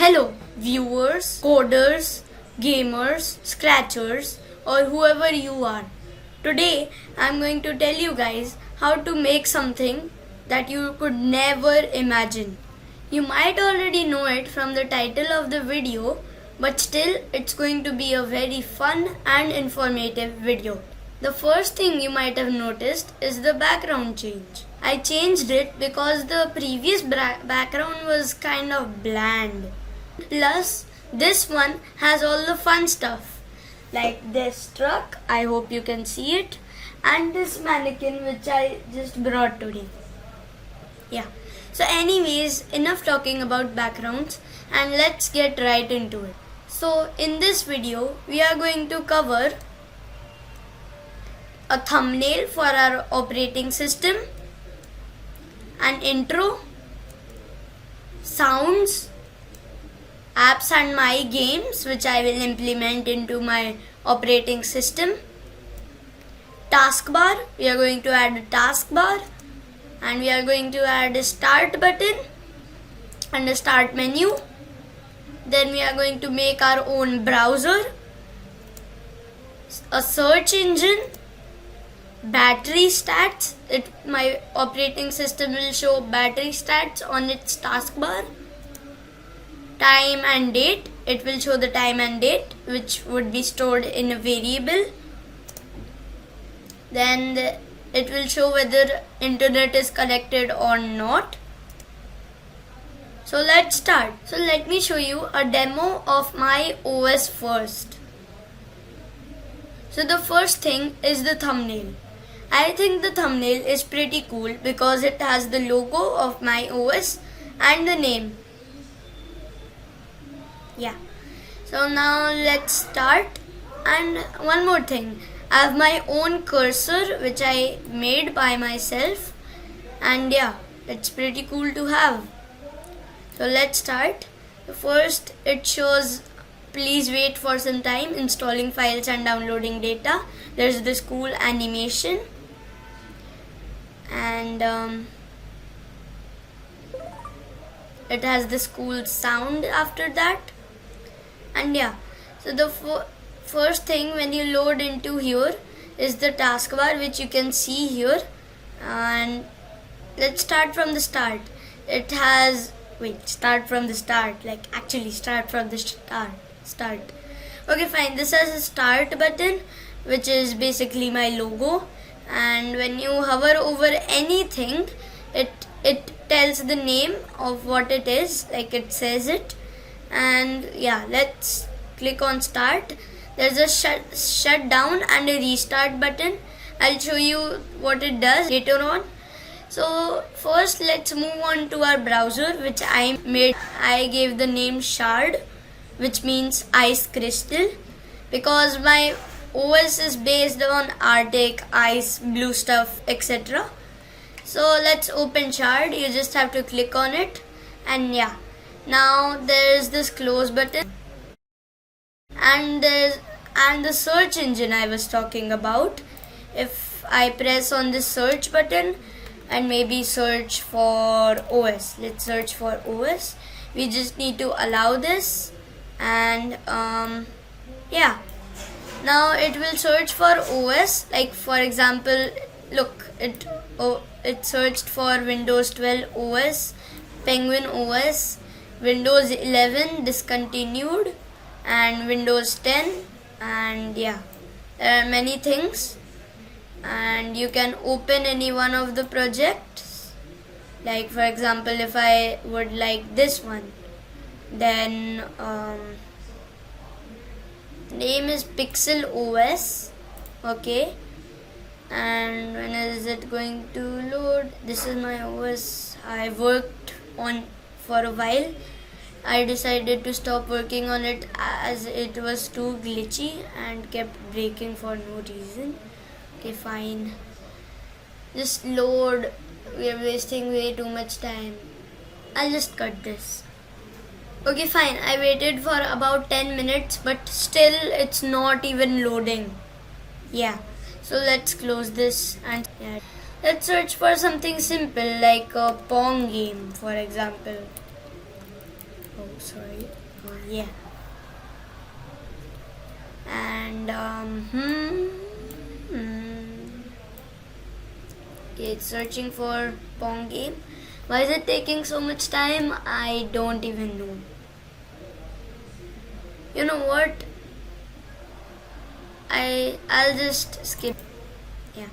Hello, viewers, coders, gamers, scratchers, or whoever you are. Today, I'm going to tell you guys how to make something that you could never imagine. You might already know it from the title of the video, but still, it's going to be a very fun and informative video. The first thing you might have noticed is the background change. I changed it because the previous background was kind of bland. Plus, this one has all the fun stuff like this truck, I hope you can see it, and this mannequin which I just brought today. Yeah. So anyways, enough talking about backgrounds and let's get right into it. So in this video, we are going to cover a thumbnail for our operating system, an intro, sounds, apps and my games which I will implement into my operating system, taskbar, we are going to add a taskbar, and we are going to add a start button and a start menu. Then we are going to make our own browser, a search engine, battery stats. My operating system will show battery stats on its taskbar. Time and date, it will show the time and date which would be stored in a variable. Then it will show whether internet is connected or not. So let's start. So let me show you a demo of my OS first. So the first thing is the thumbnail. I think the thumbnail is pretty cool because it has the logo of my OS and the name. Yeah. So now let's start. And one more thing. I have my own cursor which I made by myself. And yeah, it's pretty cool to have. So let's start. First it shows please wait for some time installing files and downloading data. There's this cool animation. And it has this cool sound after that. And yeah, so the first thing when you load into here is the taskbar which you can see here. And let's start from the start. It has start from the start, like actually start from the start. Okay, fine. This has a start button which is basically my logo, and when you hover over anything, it tells the name of what it is, like it says it. And yeah, let's click on start. There's a shut down and a restart button. I'll show you what it does later on. So first let's move on to our browser which I made. I gave the name Shard, which means ice crystal, because my OS is based on Arctic, ice, blue stuff, etc. So let's open Shard. You just have to click on it, and yeah, now there's this close button, and the search engine I was talking about. If I press on this search button and maybe search for OS, let's search for OS. We just need to allow this, and yeah, now it will search for OS. Like for example, look, it searched for Windows 12 OS, Penguin OS, Windows 11 discontinued, and Windows 10. And yeah, there are many things, and you can open any one of the projects. Like for example, if I would like this one, then name is Pixel OS. Okay, and when is it going to load? This is my OS I worked on for a while. I decided to stop working on it as it was too glitchy and kept breaking for no reason. Okay, fine. Just load. We are wasting way too much time. I'll just cut this. Okay, fine. I waited for about 10 minutes, but still it's not even loading. Yeah. So let's close this, and yeah, let's search for something simple like a Pong game, for example. Oh, sorry. Yeah. And okay, it's searching for Pong game. Why is it taking so much time? I don't even know. You know what? I'll just skip. Yeah.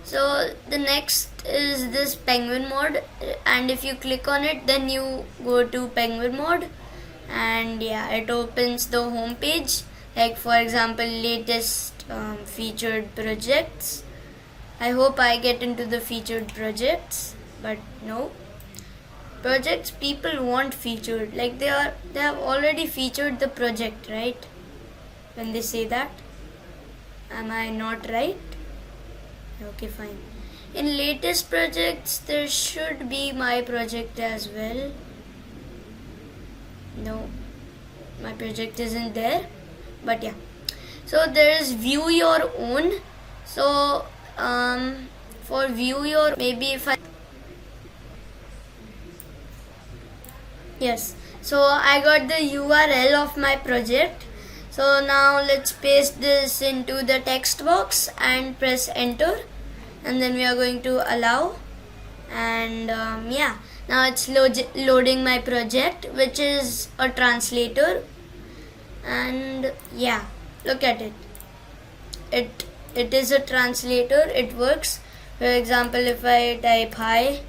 So the next is this Penguinmod, and if you click on it, then you go to Penguinmod, and yeah, it opens the home page. Like for example, latest featured projects. I hope I get into the featured projects, but no. Projects people want featured, like they have already featured the project, right? When they say that, am I not right? Okay, fine. In latest projects, there should be my project as well. No, my project isn't there, but yeah. So there is view your own. So for view your, maybe if I, yes, so I got the URL of my project. So now let's paste this into the text box and press enter, and then we are going to allow, and yeah, now it's loading my project, which is a translator. And yeah, look at it, it is a translator. It works. For example, if I type hi,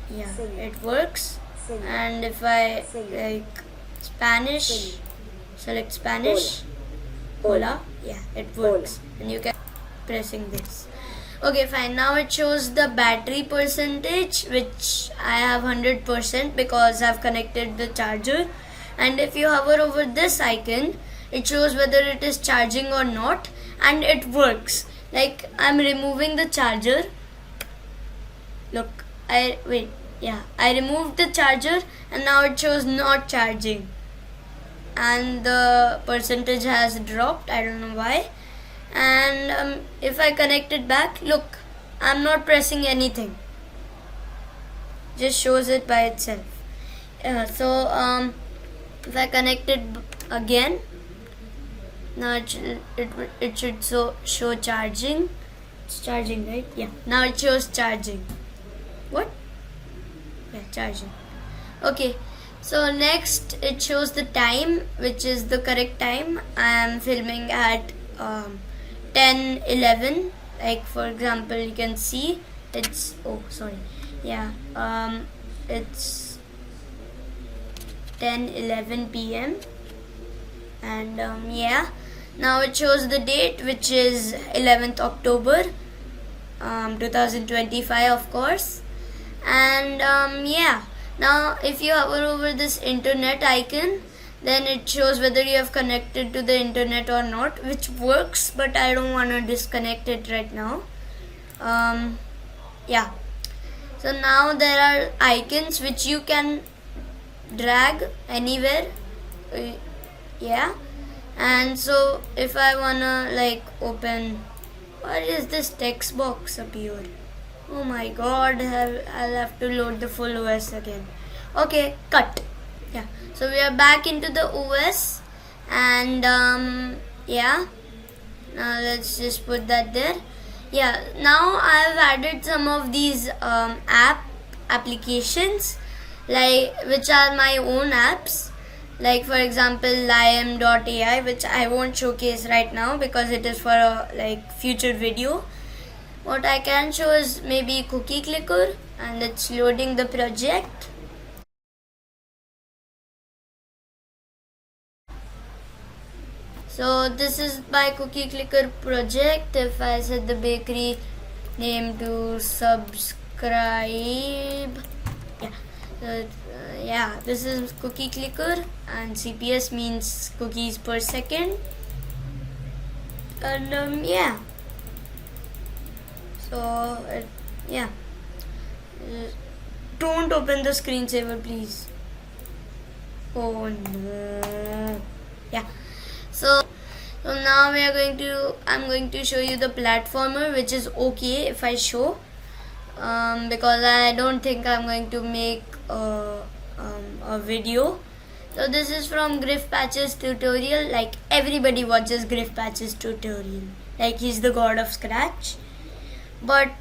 yeah, it works. And if I like Spanish, select Spanish, hola, yeah, it works. And you can pressing this. Okay, fine. Now it shows the battery percentage, which I have 100% because I've connected the charger. And if you hover over this icon, it shows whether it is charging or not, and it works. Like I'm removing the charger. Look, I removed the charger, and now it shows not charging, and the percentage has dropped. I don't know why. And if I connect it back, look, I'm not pressing anything, just shows it by itself. So if I connect it again, now it should show charging. It's charging, right? Yeah, now it shows charging. What? Yeah, charging. Okay, so next it shows the time, which is the correct time. I am filming at 10:11. Like for example, you can see it's, oh sorry, yeah, it's 10:11 p.m. and yeah, now it shows the date, which is 11th October 2025, of course. And yeah, now if you hover over this internet icon, then it shows whether you have connected to the internet or not, which works, but I don't want to disconnect it right now. Yeah, so now there are icons which you can drag anywhere. Yeah, and so if I wanna like open, what is this text box appear? Oh my god, I'll have to load the full OS again. Okay, cut. Yeah, so we are back into the OS, and yeah, now let's just put that there. Yeah, now I've added some of these applications, like which are my own apps. Like for example, liam.ai, which I won't showcase right now because it is for a like future video. What I can show is maybe cookie clicker, and it's loading the project. So this is my cookie clicker project. If I set the bakery name to subscribe, yeah, so yeah, this is cookie clicker, and CPS means cookies per second. And yeah, so yeah, don't open the screensaver, please. Oh no. Yeah, so now I'm going to show you the platformer, which is okay if I show, because I don't think I'm going to make video. So this is from Griff Patch's tutorial. Like everybody watches Griff Patch's tutorial. Like he's the god of Scratch. But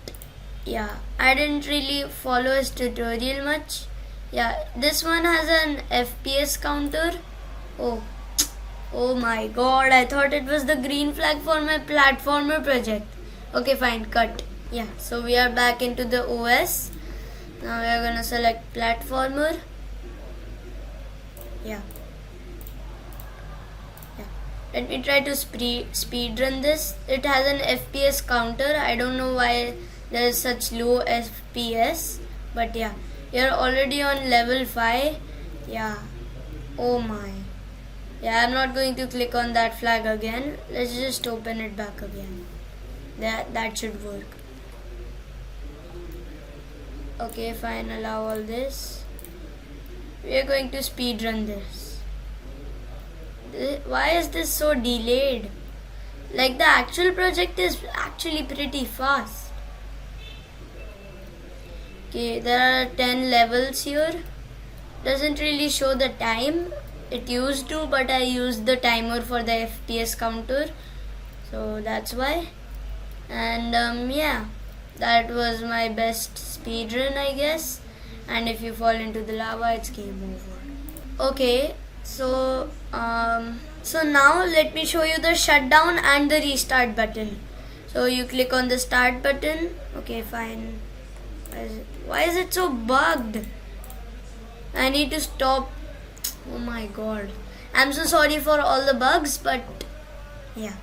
yeah, I didn't really follow his tutorial much. Yeah, this one has an FPS counter. Oh my god, I thought it was the green flag for my platformer project. Okay, fine, cut. Yeah, so we are back into the OS. Now we are gonna select platformer. Yeah. Let me try to speed run this. It has an FPS counter. I don't know why there is such low FPS. But yeah, you're already on level 5. Yeah. Oh my. Yeah, I'm not going to click on that flag again. Let's just open it back again. That should work. Okay, fine, allow all this. We are going to speed run this. Why is this so delayed? Like the actual project is actually pretty fast. Okay, there are 10 levels here. Doesn't really show the time. It used to, but I used the timer for the FPS counter. So that's why. And yeah, that was my best speedrun, I guess. And if you fall into the lava, it's game over. Okay, so now let me show you the shutdown and the restart button. So you click on the start button. Okay, fine. Why is it so bugged? I need to stop. Oh my god. I'm so sorry for all the bugs, but yeah.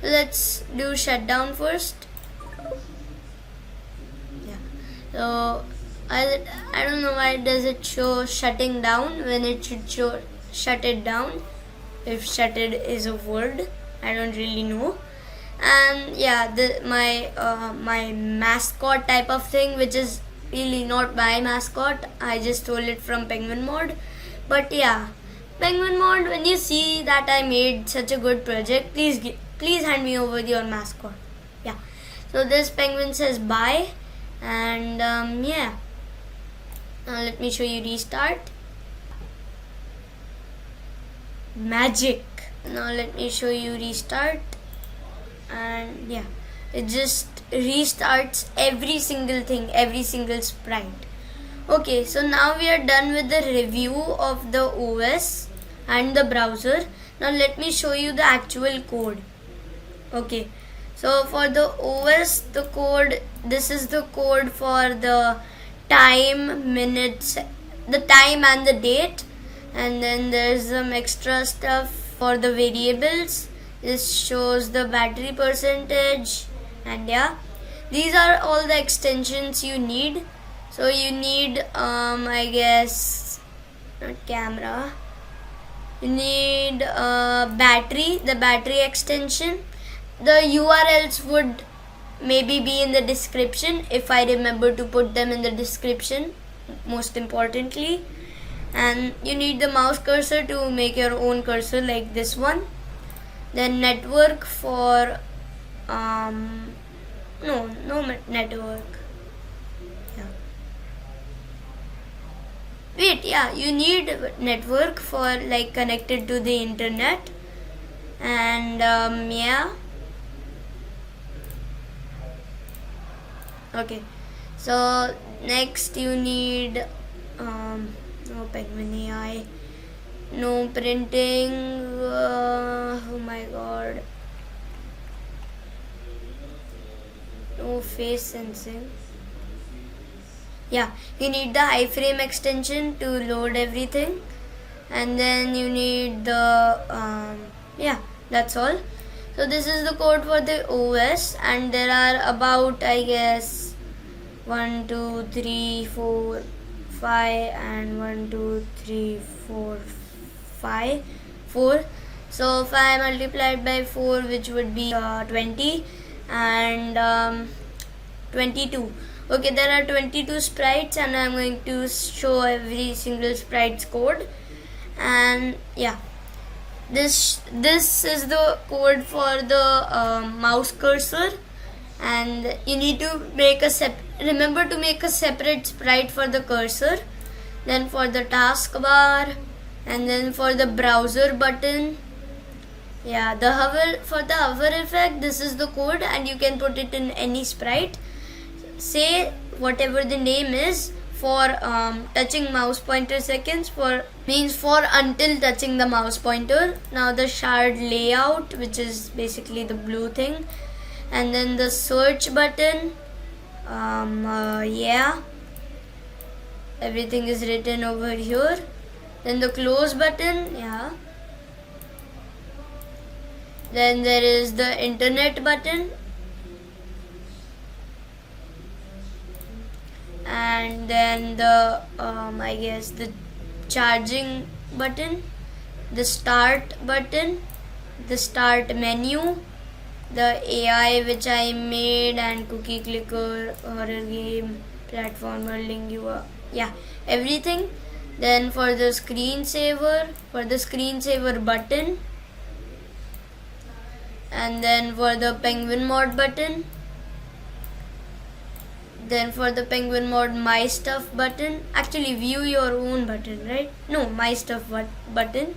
Let's do shutdown first. Yeah. So I don't know why does it show shutting down when it should show shut it down. If shutted is a word, I don't really know. And yeah, my mascot type of thing, which is really not my mascot. I just stole it from Penguinmod. But yeah, Penguinmod, when you see that I made such a good project, please hand me over your mascot. Yeah. So this penguin says bye, and yeah. Now let me show you restart. Magic. Now let me show you restart, and yeah, it just restarts every single thing, every single sprite. Okay, so now we are done with the review of the OS and the browser. Now let me show you the actual code. Okay, so for the OS, the code, this is the code for the time, minutes, the time and the date. And then there's some extra stuff for the variables. This shows the battery percentage, and yeah, these are all the extensions you need. So you need I guess not camera, you need battery, the battery extension. The URLs would maybe be in the description if I remember to put them in the description, most importantly. And you need the mouse cursor to make your own cursor like this one. Then network for no network. Yeah. Wait, yeah, you need network for like connected to the internet. And yeah. Okay, so next you need no Penguin AI, no printing, oh my god, no face sensing. Yeah, you need the iFrame extension to load everything, and then you need the yeah, that's all. So this is the code for the OS, and there are about, I guess, 1 2 3 4 5 and 1 2 3 4 5 4. So 5 multiplied by 4, which would be 20, and 22. Okay, there are 22 sprites, and I'm going to show every single sprite's code. And yeah, this is the code for the mouse cursor, and you need to make remember to make a separate sprite for the cursor. then for the taskbar, and then for the browser button. Yeah, for the hover effect, this is the code and you can put it in any sprite. Say whatever the name is. For touching mouse pointer seconds, for until touching the mouse pointer. Now the shard layout, which is basically the blue thing, and then the search button. Yeah, everything is written over here. Then the close button. Yeah. Then there is the internet button, and then the I guess the charging button, the start button, the start menu, the AI which I made, and cookie clicker, horror game, platformer, lingua, yeah, everything. Then for the screensaver button, and then for the Penguinmod button, then for the Penguinmod my stuff button, actually view your own button, right? No, my stuff button,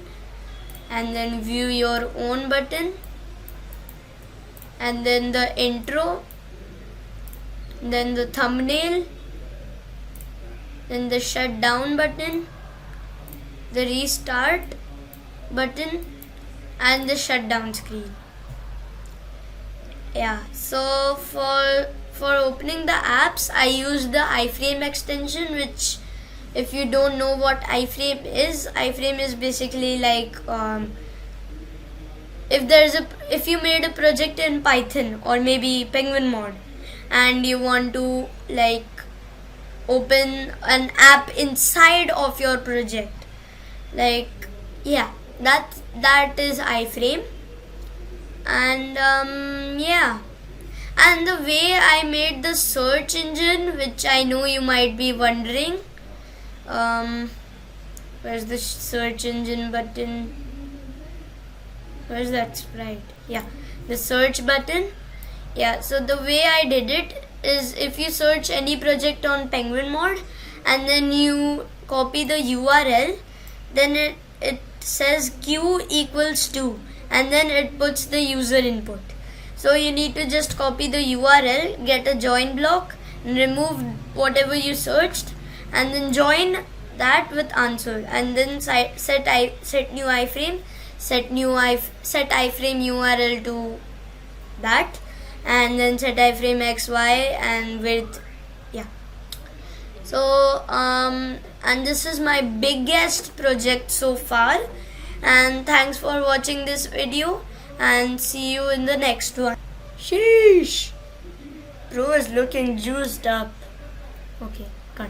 and then view your own button, and then the intro, then the thumbnail, then the shutdown button, the restart button, and the shutdown screen. Yeah, so for opening the apps, I use the iFrame extension, which, if you don't know what iFrame is basically like if you made a project in Python or maybe Penguinmod and you want to like open an app inside of your project, like, yeah, that is iFrame. And yeah, and the way I made the search engine, which I know you might be wondering, where's the search engine button? Where's that sprite? Yeah, the search button. Yeah, so the way I did it is, if you search any project on Penguinmod and then you copy the URL, then it says q equals 2, and then it puts the user input. So you need to just copy the URL, get a join block, and remove whatever you searched, and then join that with answer, and then set new iframe, set iframe URL to that, and then set iframe xy and width. Yeah. So and this is my biggest project so far, and thanks for watching this video, and see you in the next one. Sheesh, bro is looking juiced up. Okay, cut.